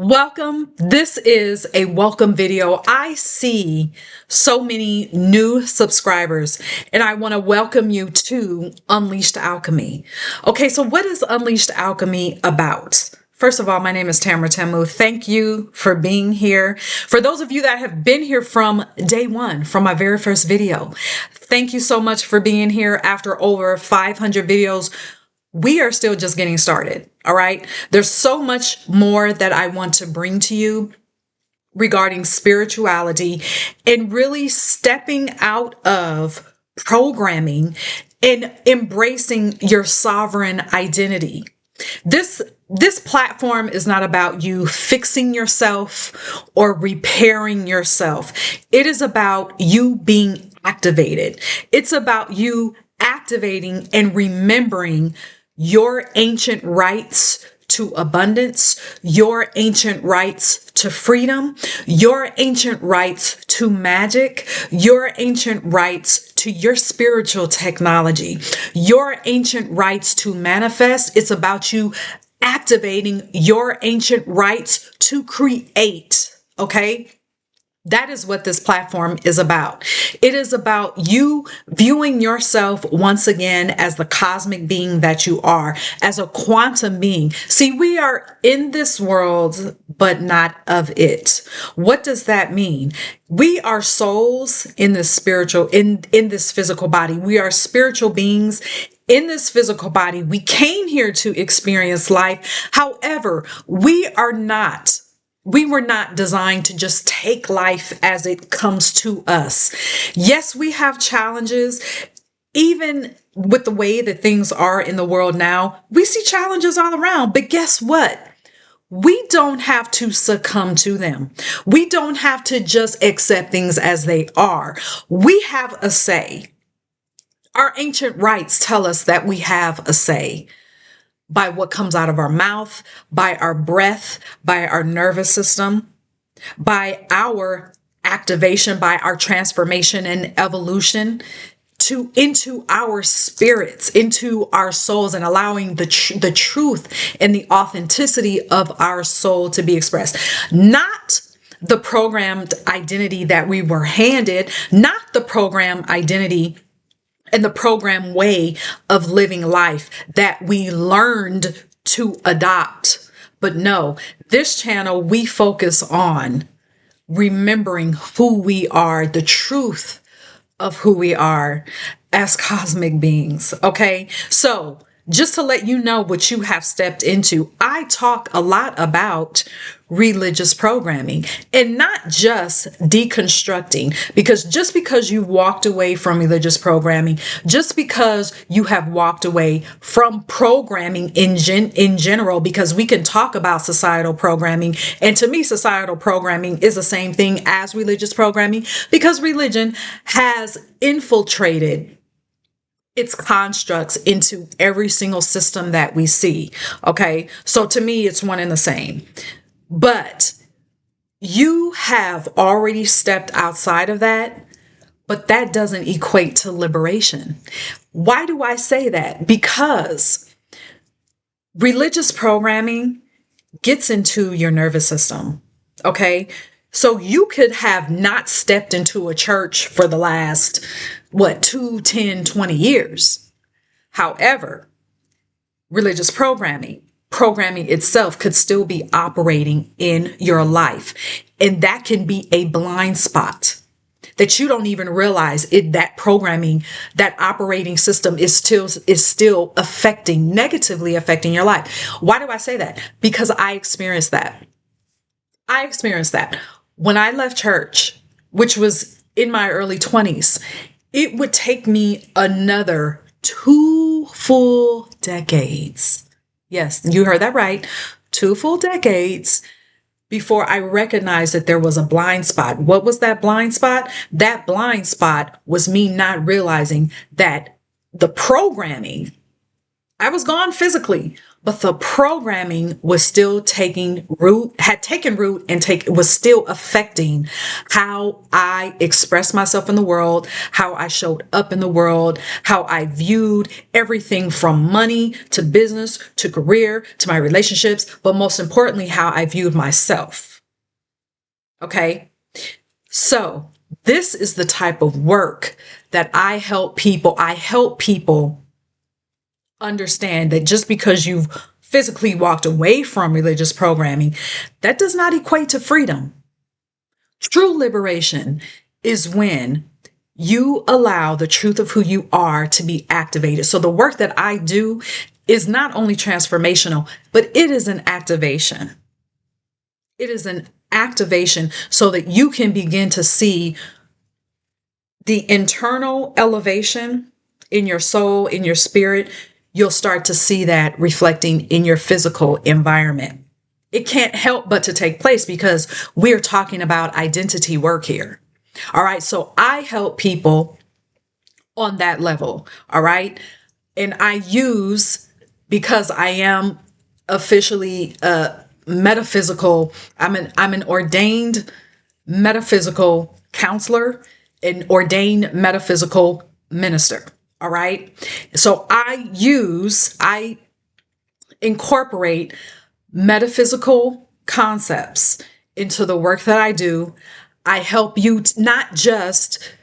Welcome. This is a welcome video. I see so many new subscribers and I want to welcome you to Unleashed Alchemy. Okay, so what is Unleashed Alchemy about? First of all, my name is Tamara Temu. Thank you for being here. For those of you that have been here from day one, from my very first video, thank you so much for being here after over 500 videos. We are still just getting started. All right. There's so much more that I want to bring to you regarding spirituality and really stepping out of programming and embracing your sovereign identity. This platform is not about you fixing yourself or repairing yourself. It is about you being activated. It's about you activating and remembering your ancient rights to abundance, your ancient rights to freedom, your ancient rights to magic, your ancient rights to your spiritual technology, your ancient rights to manifest. It's about you activating your ancient rights to create. Okay? That is what this platform is about. It is about you viewing yourself once again as the cosmic being that you are, as a quantum being. See, we are in this world, but not of it. What does that mean? We are souls in this in this physical body. We are spiritual beings in this physical body. We came here to experience life. However, we were not designed to just take life as it comes to us. Yes, we have challenges. Even with the way that things are in the world now, we see challenges all around. But guess what? We don't have to succumb to them. We don't have to just accept things as they are. We have a say. Our ancient rights tell us that we have a say. By what comes out of our mouth, by our breath, by our nervous system, by our activation, by our transformation and evolution into our spirits, into our souls, and allowing the truth and the authenticity of our soul to be expressed. Not the programmed identity that we were handed, not the programmed identity and the program way of living life that we learned to adopt. But no, this channel, we focus on remembering who we are, the truth of who we are as cosmic beings. Okay. So just to let you know what you have stepped into, I talk a lot about religious programming and not just deconstructing, because just because you walked away from religious programming, just because you have walked away from programming in general, because we can talk about societal programming. And to me, societal programming is the same thing as religious programming, because religion has infiltrated its constructs into every single system that we see. Okay. So to me, it's one and the same, but you have already stepped outside of that, but that doesn't equate to liberation. Why do I say that? Because religious programming gets into your nervous system. Okay. So you could have not stepped into a church for the last, 2, 10, 20 years. However, religious programming itself could still be operating in your life. And that can be a blind spot that you don't even realize that programming, that operating system is still negatively affecting your life. Why do I say that? Because I experienced that. When I left church, which was in my early 20s, it would take me another 2 full decades. Yes, you heard that right. 2 full decades before I recognized that there was a blind spot. What was that blind spot? That blind spot was me not realizing that the programming, I was gone physically, but the programming was still taking root, had taken root and was still affecting how I expressed myself in the world, how I showed up in the world, how I viewed everything from money to business to career to my relationships, but most importantly, how I viewed myself. Okay. So this is the type of work that I help people. I help people understand that just because you've physically walked away from religious programming, that does not equate to freedom. True liberation is when you allow the truth of who you are to be activated. So the work that I do is not only transformational, but it is an activation. It is an activation so that you can begin to see the internal elevation in your soul, in your spirit. You'll start to see that reflecting in your physical environment. It can't help but to take place because we're talking about identity work here. All right. So I help people on that level. All right. And I use, because I am officially metaphysical, I'm an ordained metaphysical counselor, an ordained metaphysical minister. All right. So I incorporate metaphysical concepts into the work that I do. I help you not just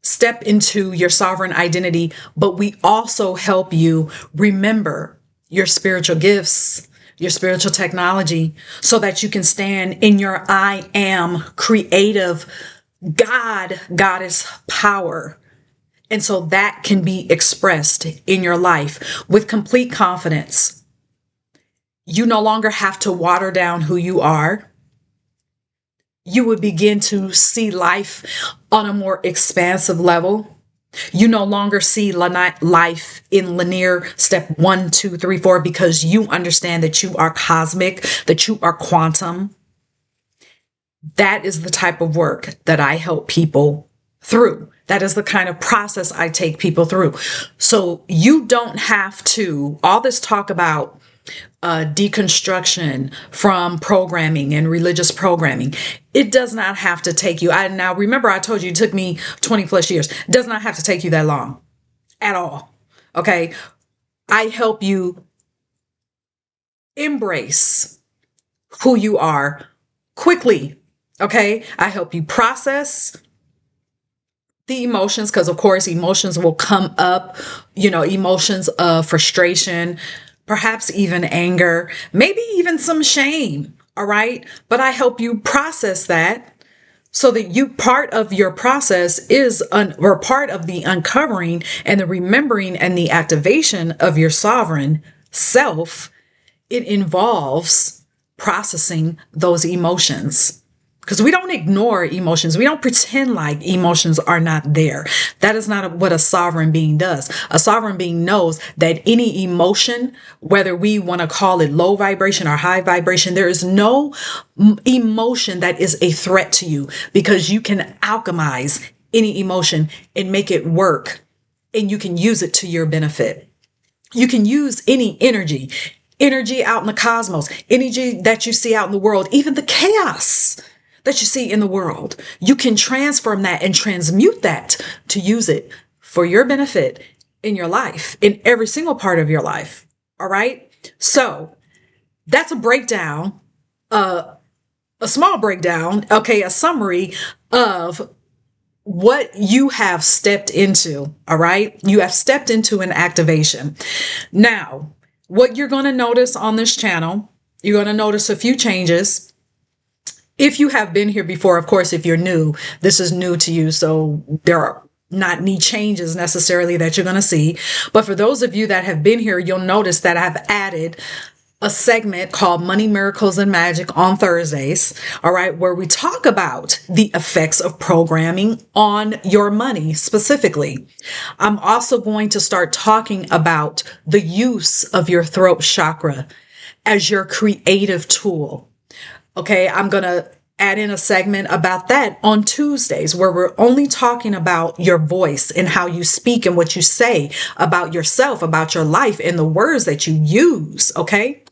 step into your sovereign identity, but we also help you remember your spiritual gifts, your spiritual technology, so that you can stand in your I am creative goddess power. And so that can be expressed in your life with complete confidence. You no longer have to water down who you are. You would begin to see life on a more expansive level. You no longer see life in linear step 1, 2, 3, 4, because you understand that you are cosmic, that you are quantum. That is the type of work that I help people through. That is the kind of process I take people through. So you don't have to, all this talk about deconstruction from programming and religious programming, it does not have to take you. Now remember, I told you it took me 20 plus years. It does not have to take you that long at all. Okay. I help you embrace who you are quickly. Okay. I help you process the emotions, because of course emotions will come up, emotions of frustration, perhaps even anger, maybe even some shame. All right. But I help you process that so that part of your process is, or part of the uncovering and the remembering and the activation of your sovereign self. It involves processing those emotions. Because we don't ignore emotions. We don't pretend like emotions are not there. That is not what a sovereign being does. A sovereign being knows that any emotion, whether we want to call it low vibration or high vibration, there is no emotion that is a threat to you, because you can alchemize any emotion and make it work, and you can use it to your benefit. You can use any energy out in the cosmos, energy that you see out in the world, even the chaos that you see in the world. You can transform that and transmute that to use it for your benefit in your life, in every single part of your life. All right. So that's a breakdown, a small breakdown. Okay. A summary of what you have stepped into. All right. You have stepped into an activation. Now, what you're going to notice on this channel, you're going to notice a few changes. If you have been here before, of course, if you're new, this is new to you. So there are not any changes necessarily that you're going to see. But for those of you that have been here, you'll notice that I've added a segment called Money, Miracles, and Magic on Thursdays. All right. Where we talk about the effects of programming on your money specifically. I'm also going to start talking about the use of your throat chakra as your creative tool. Okay, I'm going to add in a segment about that on Tuesdays, where we're only talking about your voice and how you speak and what you say about yourself, about your life, and the words that you use. Okay.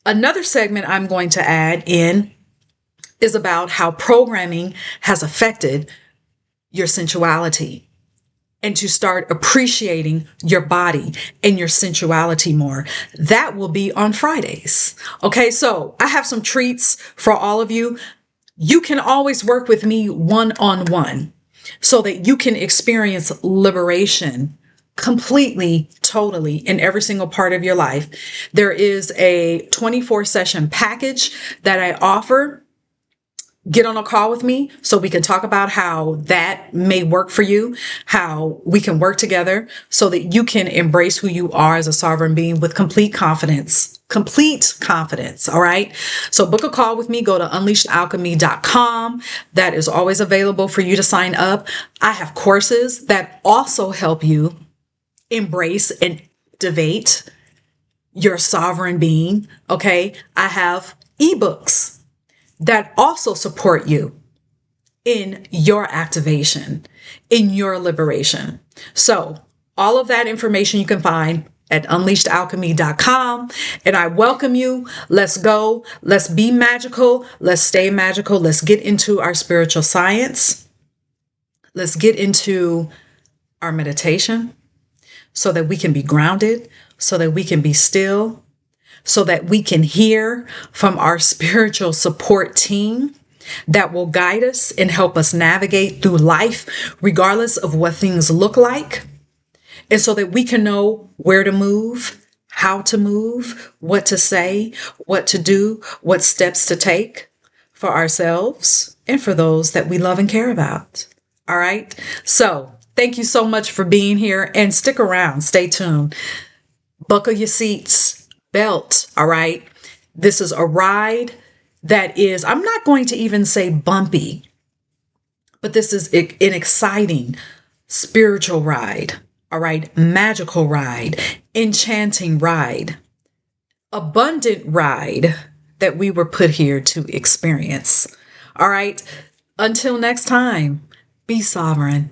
Another segment I'm going to add in is about how programming has affected your sensuality, and to start appreciating your body and your sensuality more. That will be on Fridays. Okay, so I have some treats for all of you. You can always work with me one-on-one so that you can experience liberation completely, totally in every single part of your life. There is a 24 session package that I offer. Get on a call with me so we can talk about how that may work for you, how we can work together so that you can embrace who you are as a sovereign being with complete confidence. Complete confidence. All right. So book a call with me. Go to unleashedalchemy.com. That is always available for you to sign up. I have courses that also help you embrace and activate your sovereign being. Okay. I have ebooks that also support you in your activation, in your liberation. So all of that information you can find at unleashedalchemy.com. And I welcome you. Let's go. Let's be magical. Let's stay magical. Let's get into our spiritual science. Let's get into our meditation so that we can be grounded, so that we can be still, so that we can hear from our spiritual support team that will guide us and help us navigate through life, regardless of what things look like. And so that we can know where to move, how to move, what to say, what to do, what steps to take for ourselves and for those that we love and care about. All right. So thank you so much for being here, and stick around. Stay tuned. Buckle your seats. Belt. All right. This is a ride that is, I'm not going to even say bumpy, but this is an exciting spiritual ride. All right. Magical ride, enchanting ride, abundant ride that we were put here to experience. All right. Until next time, be sovereign.